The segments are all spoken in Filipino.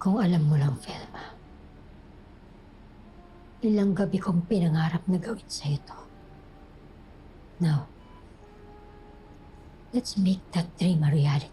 Kung alam mo lang, Velma, ilang gabi kong pinangarap na gawin sa'yo to. Now, let's make that dream a reality.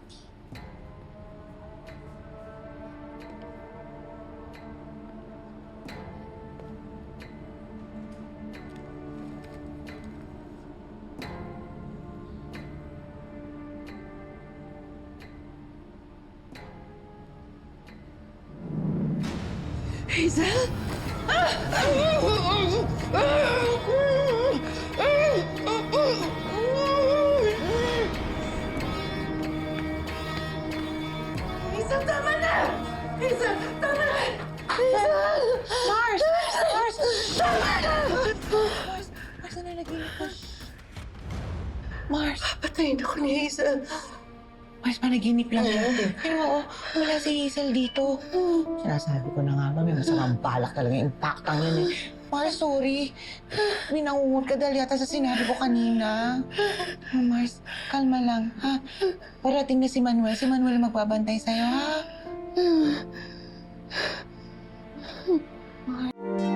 Hazel? Hazel, tama na! Hazel, tama na! Hazel! Mars! Mars! Tama na! Mars, nalalaginip ko. Mars! Patayin ako ni Hazel. Mars, panaginip lang yan. Pero oo, wala si Hazel dito. Sinasabi ko na nga ba, may masamang balak talaga yung impactang yun eh. Mars, sorry. Binangungot ka dahil yata sa sinabi ko kanina. Oh, Mars, kalma lang, ha? Parating na si Manuel. Si Manuel ang magbabantay sa'yo, ha? Mars.